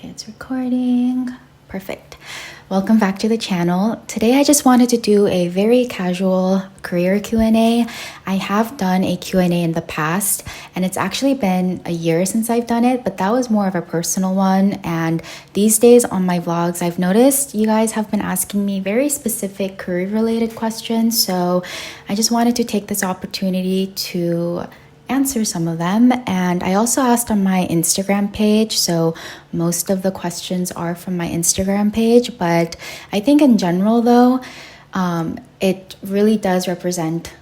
Okay, it's recording. Perfect. Welcome back to the channel. Today I just wanted to do a very casual career Q&A. I have done a Q&A in the past, and it's actually been a year since I've done it, but that was more of a personal one. And these days on my vlogs, I've noticed you guys have been asking me very specific career related questions. So I just wanted to take this opportunity to answer some of them. And I also asked on my Instagram page, so most of the questions are from my Instagram page, but I think in general though, it really does represent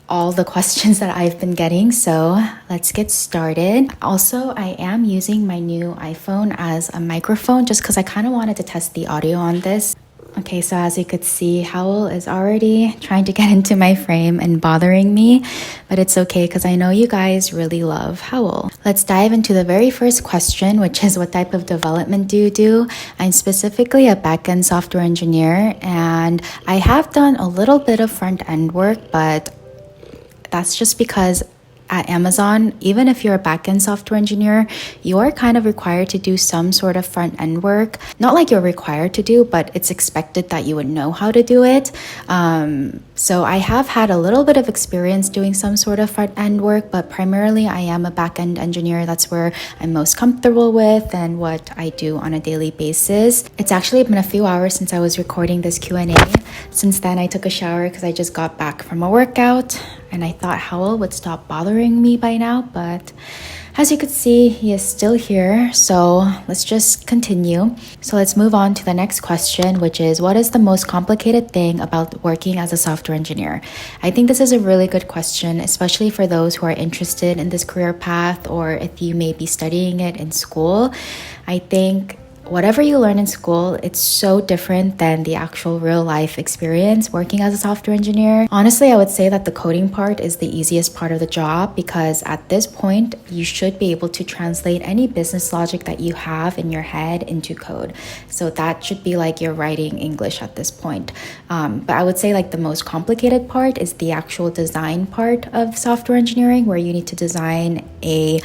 all the questions that I've been getting. So let's get started. Also, I am using my new iPhone as a microphone just because I kind of wanted to test the audio on this. Okay, so as you could see, Howell is already trying to get into my frame and bothering me, but it's okay because I know you guys really love Howell. Let's dive into the very first question, which is what type of development do you do? I'm specifically a backend software engineer, and I have done a little bit of front-end work, but that's just because at Amazon, even if you're a backend software engineer, you are kind of required to do some sort of front-end work. Not like you're required to do, but it's expected that you would know how to do it. So I have had a little bit of experience doing some sort of front-end work, but primarily I am a backend engineer. That's where I'm most comfortable with and what I do on a daily basis. It's actually been a few hours since I was recording this Q&A. Since then, I took a shower because I just got back from a workout, and I thought Howell would stop bothering me by now, but as you could see, he is still here. So let's just continue. So let's move on to the next question, which is, what is the most complicated thing about working as a software engineer? I think this is a really good question, especially for those who are interested in this career path, or if you may be studying it in school. I think whatever you learn in school, it's so different than the actual real life experience working as a software engineer. Honestly, I would say that the coding part is the easiest part of the job because at this point, you should be able to translate any business logic that you have in your head into code. So that should be like you're writing English at this point. But I would say like the most complicated part is the actual design part of software engineering, where you need to design a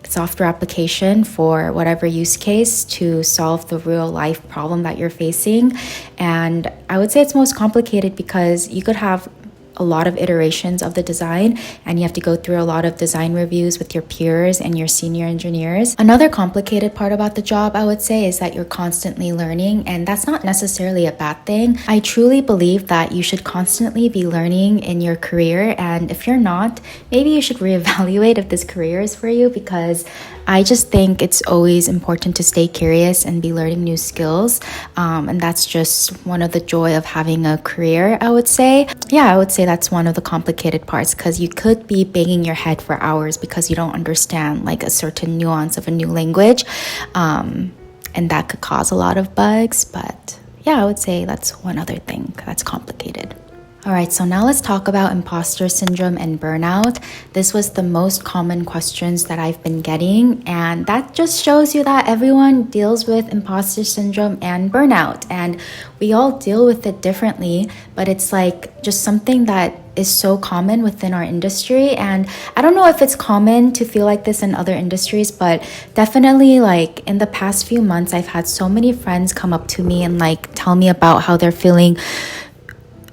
software application for whatever use case to solve the real life problem that you're facing. And I would say it's most complicated because you could have a lot of iterations of the design, and you have to go through a lot of design reviews with your peers and your senior engineers. Another complicated part about the job, I would say, is that you're constantly learning, and that's not necessarily a bad thing. I truly believe that you should constantly be learning in your career, and if you're not, maybe you should reevaluate if this career is for you, because I just think it's always important to stay curious and be learning new skills. And that's just one of the joy of having a career, I would say. Yeah, I would say that's one of the complicated parts, because you could be banging your head for hours because you don't understand like a certain nuance of a new language. And that could cause a lot of bugs. But yeah, I would say that's one other thing that's complicated. All right, so now let's talk about imposter syndrome and burnout. This was the most common questions that I've been getting, and that just shows you that everyone deals with imposter syndrome and burnout, and we all deal with it differently, but it's like just something that is so common within our industry. And I don't know if it's common to feel like this in other industries, but definitely like in the past few months, I've had so many friends come up to me and like tell me about how they're feeling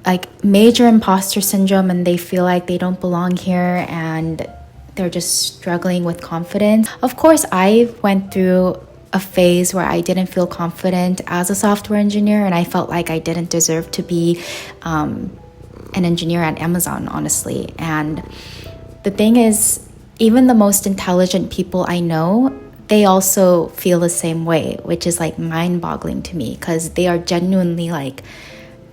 like major imposter syndrome, and they feel like they don't belong here and they're just struggling with confidence. Of course, I went through a phase where I didn't feel confident as a software engineer, and I felt like I didn't deserve to be an engineer at Amazon, honestly. And the thing is, even the most intelligent people I know, they also feel the same way, which is like mind-boggling to me, because they are genuinely like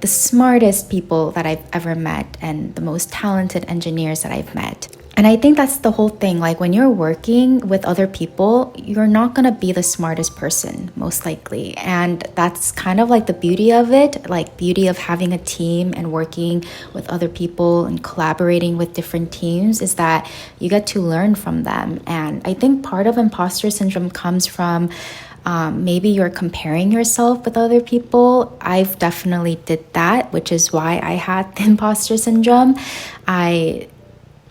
the smartest people that I've ever met and the most talented engineers that I've met. And I think that's the whole thing. Like when you're working with other people, you're not going to be the smartest person, most likely. And that's kind of like the beauty of it, like beauty of having a team and working with other people and collaborating with different teams, is that you get to learn from them. And I think part of imposter syndrome comes from maybe you're comparing yourself with other people. I've definitely did that, which is why I had the imposter syndrome. I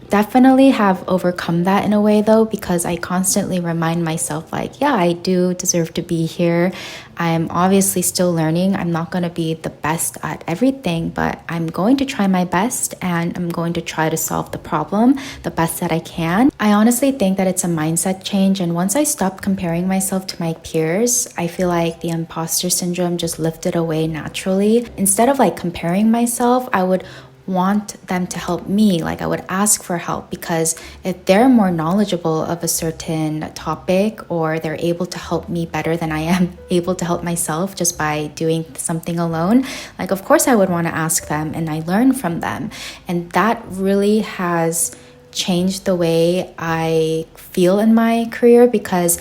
definitely have overcome that in a way though, because I constantly remind myself like, yeah, I do deserve to be here. I'm obviously still learning. I'm not going to be the best at everything, but I'm going to try my best and I'm going to try to solve the problem the best that I can. I honestly think that it's a mindset change, and once I stopped comparing myself to my peers, I feel like the imposter syndrome just lifted away naturally. Instead of like comparing myself, I would want them to help me. Like I would ask for help, because if they're more knowledgeable of a certain topic, or they're able to help me better than I am able to help myself just by doing something alone, like of course I would want to ask them and I learn from them. And that really has changed the way I feel in my career, because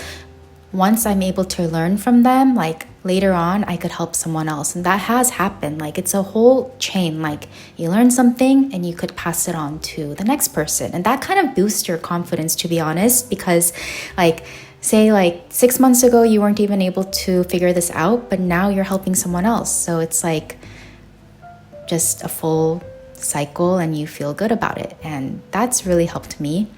once I'm able to learn from them, like later on, I could help someone else. And that has happened. Like it's a whole chain. Like you learn something and you could pass it on to the next person. And that kind of boosts your confidence, to be honest, because like, say like 6 months ago, you weren't even able to figure this out, but now you're helping someone else. So it's like just a full cycle and you feel good about it. And that's really helped me.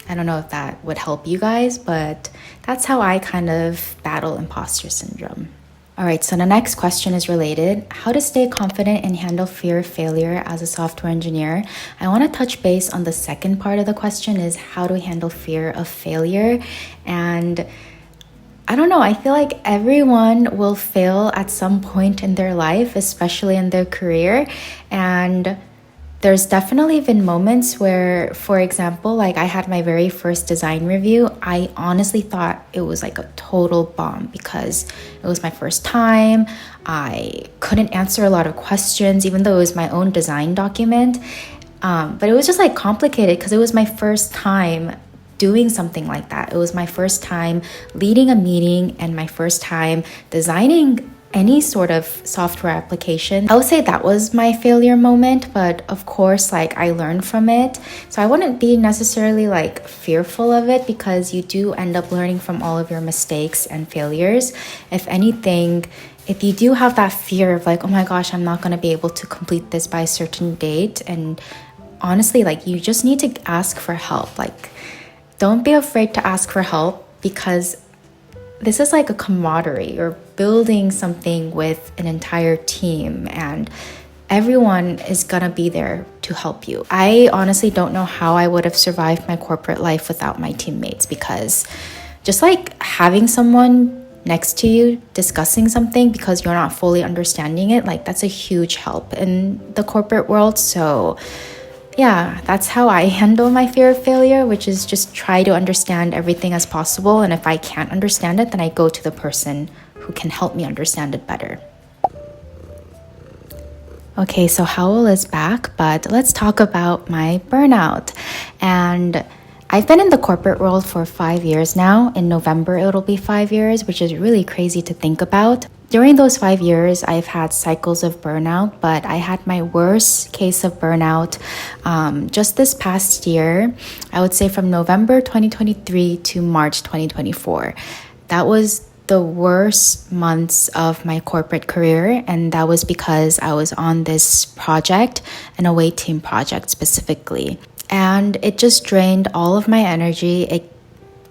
I don't know if that would help you guys, but that's how I kind of battle imposter syndrome. All right, so the next question is related. How to stay confident and handle fear of failure as a software engineer. I want to touch base on the second part of the question, is how to handle fear of failure. And I don't know, I feel like everyone will fail at some point in their life, especially in their career. And there's definitely been moments where, for example, like I had my very first design review. I honestly thought it was like a total bomb because it was my first time. I couldn't answer a lot of questions, even though it was my own design document. But it was just like complicated because it was my first time doing something like that. It was my first time leading a meeting and my first time designing any sort of software application. I would say that was my failure moment, but of course, like I learned from it. So I wouldn't be necessarily like fearful of it, because you do end up learning from all of your mistakes and failures. If anything, if you do have that fear of like, oh my gosh, I'm not going to be able to complete this by a certain date, and honestly, like you just need to ask for help. Like, don't be afraid to ask for help, because this is like a camaraderie. You're building something with an entire team and everyone is gonna be there to help you. I honestly don't know how I would have survived my corporate life without my teammates, because just like having someone next to you discussing something because you're not fully understanding it, like that's a huge help in the corporate world. So yeah, that's how I handle my fear of failure, which is just try to understand everything as possible. And if I can't understand it, then I go to the person who can help me understand it better. Okay, so Howell is back, but let's talk about my burnout. And I've been in the corporate world for 5 years now. In November, it'll be 5 years, which is really crazy to think about. During those 5 years, I've had cycles of burnout, but I had my worst case of burnout just this past year. I would say from November 2023 to March 2024. That was the worst months of my corporate career, and that was because I was on this project, an away team project specifically. And it just drained all of my energy. It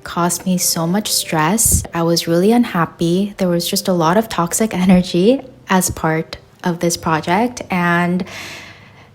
caused me so much stress. I was really unhappy. There was just a lot of toxic energy as part of this project, and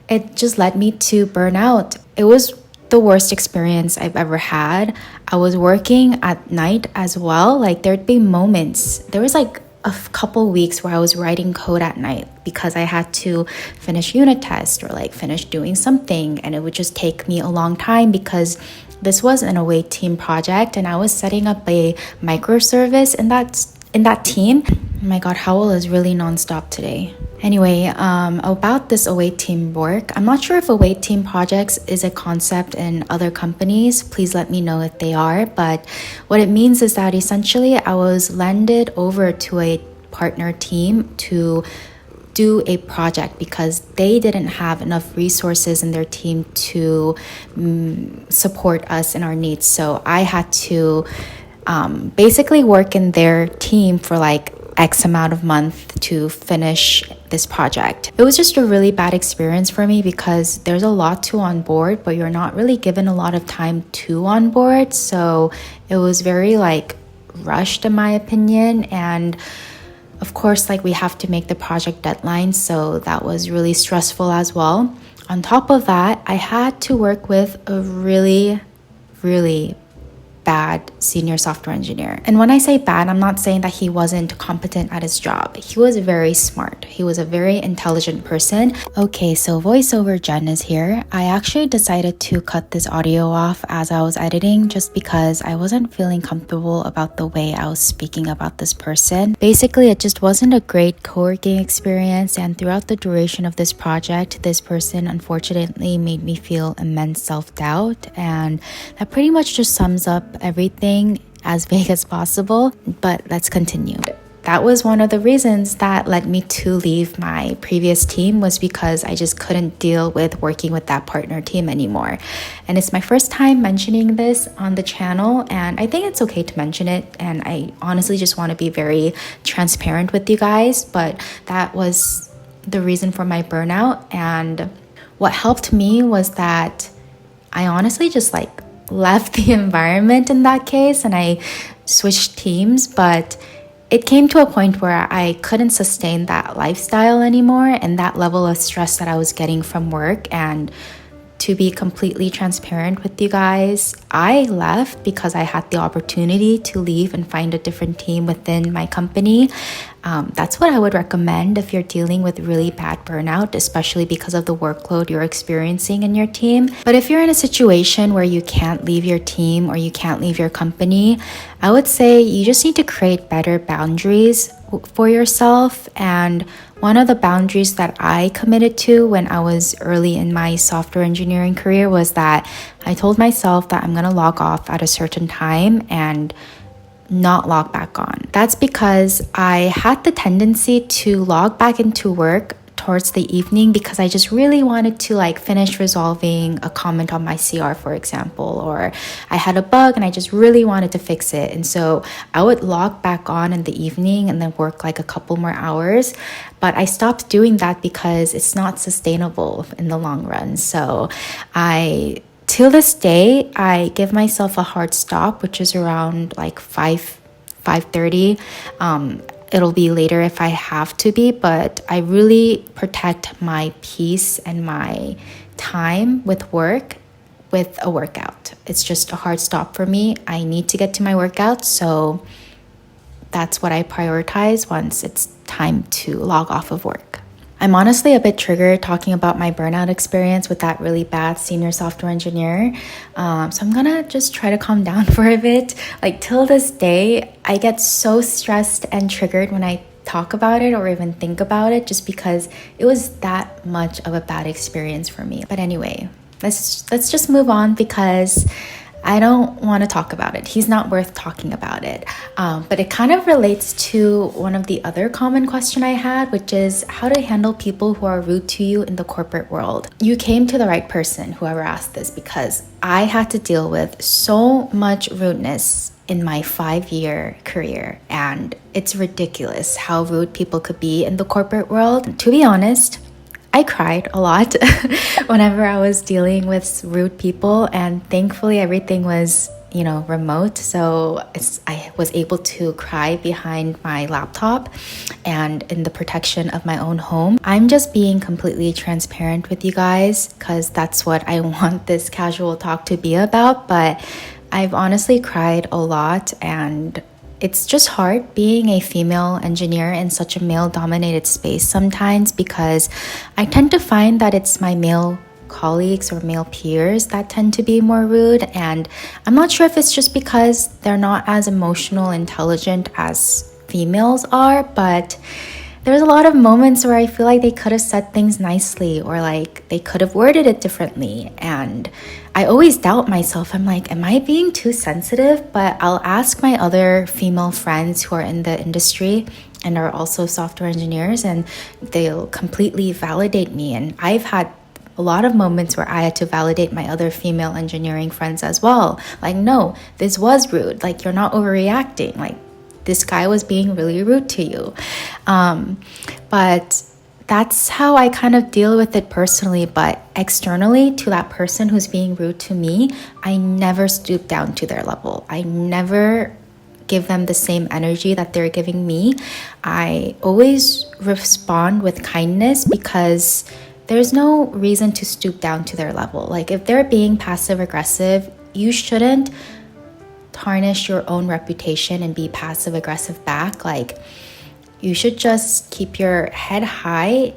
it just led me to burnout. It was the worst experience I've ever had. I was working at night as well. Like there'd be moments, there was like a couple weeks where I was writing code at night because I had to finish unit tests or like finish doing something, and it would just take me a long time because this was an away team project and I was setting up a microservice in that team. Oh my god, Howell is really nonstop today. Anyway, about this away team work, I'm not sure if away team projects is a concept in other companies. Please let me know if they are. But what it means is that essentially I was landed over to a partner team to do a project because they didn't have enough resources in their team to support us in our needs. So I had to basically work in their team for like X amount of month to finish this project. It was just a really bad experience for me because there's a lot to onboard, but you're not really given a lot of time to onboard. So it was very like rushed in my opinion. And of course, like we have to make the project deadline. So that was really stressful as well. On top of that, I had to work with a really bad senior software engineer. And when I say bad, I'm not saying that he wasn't competent at his job. He was very smart. He was a very intelligent person. Okay, so voiceover Jen is here. I actually decided to cut this audio off as I was editing just because I wasn't feeling comfortable about the way I was speaking about this person. Basically, it just wasn't a great co-working experience, and throughout the duration of this project, this person unfortunately made me feel immense self-doubt, and that pretty much just sums up everything as vague as possible. But let's continue. That was one of the reasons that led me to leave my previous team, was because I just couldn't deal with working with that partner team anymore. And it's my first time mentioning this on the channel, and I think it's okay to mention it, and I honestly just want to be very transparent with you guys. But that was the reason for my burnout, and what helped me was that I honestly just left the environment in that case, and I switched teams. But it came to a point where I couldn't sustain that lifestyle anymore and that level of stress that I was getting from work. And to be completely transparent with you guys, I left because I had the opportunity to leave and find a different team within my company. That's what I would recommend if you're dealing with really bad burnout, especially because of the workload you're experiencing in your team. But if you're in a situation where you can't leave your team or you can't leave your company, I would say you just need to create better boundaries for yourself. And one of the boundaries that I committed to when I was early in my software engineering career was that I told myself that I'm going to log off at a certain time and not log back on. That's because I had the tendency to log back into work towards the evening because I just really wanted to finish resolving a comment on my CR, for example, or I had a bug and I just really wanted to fix it. And so I would log back on in the evening and then work a couple more hours. But I stopped doing that because it's not sustainable in the long run. So till this day, I give myself a hard stop, which is around 5:30. It'll be later if I have to be, but I really protect my peace and my time with work with a workout. It's just a hard stop for me. I need to get to my workout, so that's what I prioritize once it's time to log off of work. I'm honestly a bit triggered talking about my burnout experience with that really bad senior software engineer. So I'm gonna just try to calm down for a bit. Till this day, I get so stressed and triggered when I talk about it or even think about it, just because it was that much of a bad experience for me. But anyway, let's just move on because I don't want to talk about it. He's not worth talking about it. But it kind of relates to one of the other common question I had, which is how to handle people who are rude to you in the corporate world. You came to the right person, whoever asked this, because I had to deal with so much rudeness in my 5-year career. And it's ridiculous how rude people could be in the corporate world. To be honest, I cried a lot whenever I was dealing with rude people, and thankfully everything was, remote. So I was able to cry behind my laptop and in the protection of my own home. I'm just being completely transparent with you guys because that's what I want this casual talk to be about. But I've honestly cried a lot, and it's just hard being a female engineer in such a male-dominated space sometimes, because I tend to find that it's my male colleagues or male peers that tend to be more rude. And I'm not sure if it's just because they're not as emotional intelligent as females are, but there's a lot of moments where I feel like they could have said things nicely, or they could have worded it differently. And I always doubt myself. I'm am I being too sensitive? But I'll ask my other female friends who are in the industry and are also software engineers, and they'll completely validate me. And I've had a lot of moments where I had to validate my other female engineering friends as well. No, this was rude. You're not overreacting. this guy was being really rude to you. But that's how I kind of deal with it personally. But externally, to that person who's being rude to me, I never stoop down to their level. I never give them the same energy that they're giving me. I always respond with kindness because there's no reason to stoop down to their level. Like if they're being passive aggressive, you shouldn't tarnish your own reputation and be passive aggressive back. Like you should just keep your head high,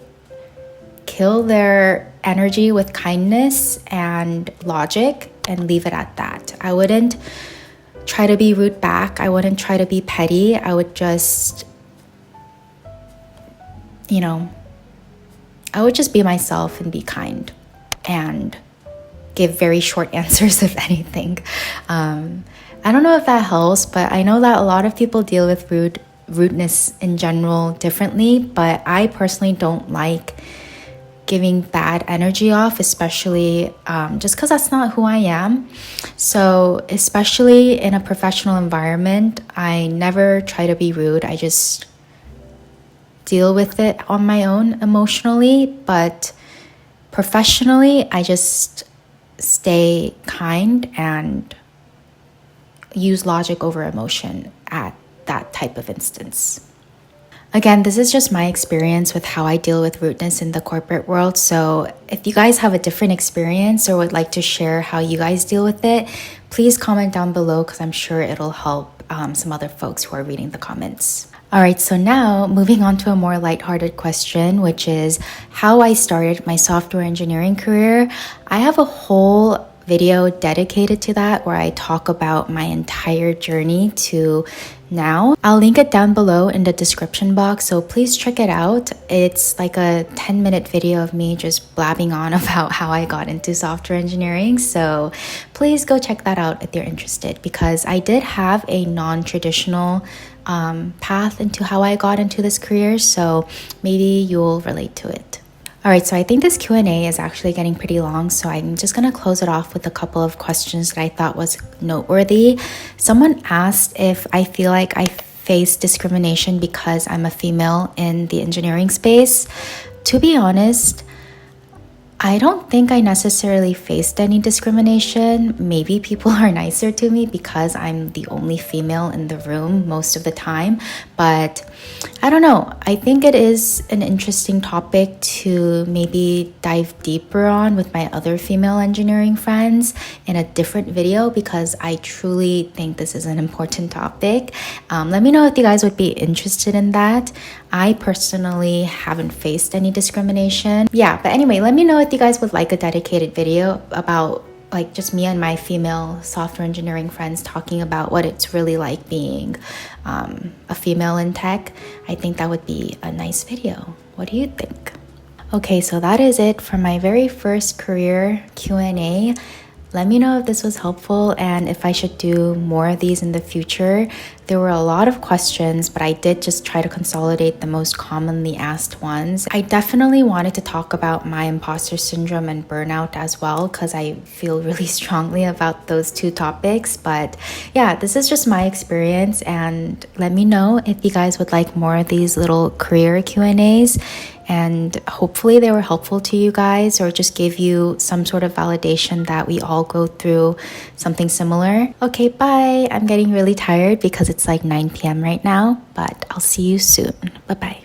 kill their energy with kindness and logic, and leave it at that. I wouldn't try to be rude back. I wouldn't try to be petty. I would just, I would just be myself and be kind and give very short answers, if anything. I don't know if that helps, but I know that a lot of people deal with rudeness in general differently, but I personally don't like giving bad energy off, especially just because that's not who I am. So especially in a professional environment, I never try to be rude. I just deal with it on my own emotionally, but professionally, I just stay kind and use logic over emotion at that type of instance. Again, this is just my experience with how I deal with rudeness in the corporate world. So if you guys have a different experience or would like to share how you guys deal with it, please comment down below because I'm sure it'll help some other folks who are reading the comments. All right, so now moving on to a more lighthearted question, which is how I started my software engineering career. I have a whole video dedicated to that where I talk about my entire journey to now. I'll link it down below in the description box, so please check it out. It's like a 10-minute video of me just blabbing on about how I got into software engineering. So please go check that out if you're interested, because I did have a non-traditional path into how I got into this career, so maybe you'll relate to it. All right, so I think this Q&A is actually getting pretty long, so I'm just going to close it off with a couple of questions that I thought was noteworthy. Someone asked if I feel like I face discrimination because I'm a female in the engineering space. To be honest, I don't think I necessarily faced any discrimination. Maybe people are nicer to me because I'm the only female in the room most of the time, but I don't know. I think it is an interesting topic to maybe dive deeper on with my other female engineering friends in a different video, because I truly think this is an important topic. Let me know if you guys would be interested in that. I personally haven't faced any discrimination. Yeah, but anyway, let me know if you guys would like a dedicated video about like just me and my female software engineering friends talking about what it's really like being a female in tech. I think that would be a nice video. What do you think? Okay, so that is it for my very first career Q&A. Let me know if this was helpful and if I should do more of these in the future. There were a lot of questions, but I did just try to consolidate the most commonly asked ones. I definitely wanted to talk about my imposter syndrome and burnout as well, because I feel really strongly about those two topics. But yeah, this is just my experience, and let me know if you guys would like more of these little career Q&As. And hopefully they were helpful to you guys or just gave you some sort of validation that we all go through something similar. Okay, bye. I'm getting really tired because it's like 9 p.m. right now, but I'll see you soon. Bye-bye.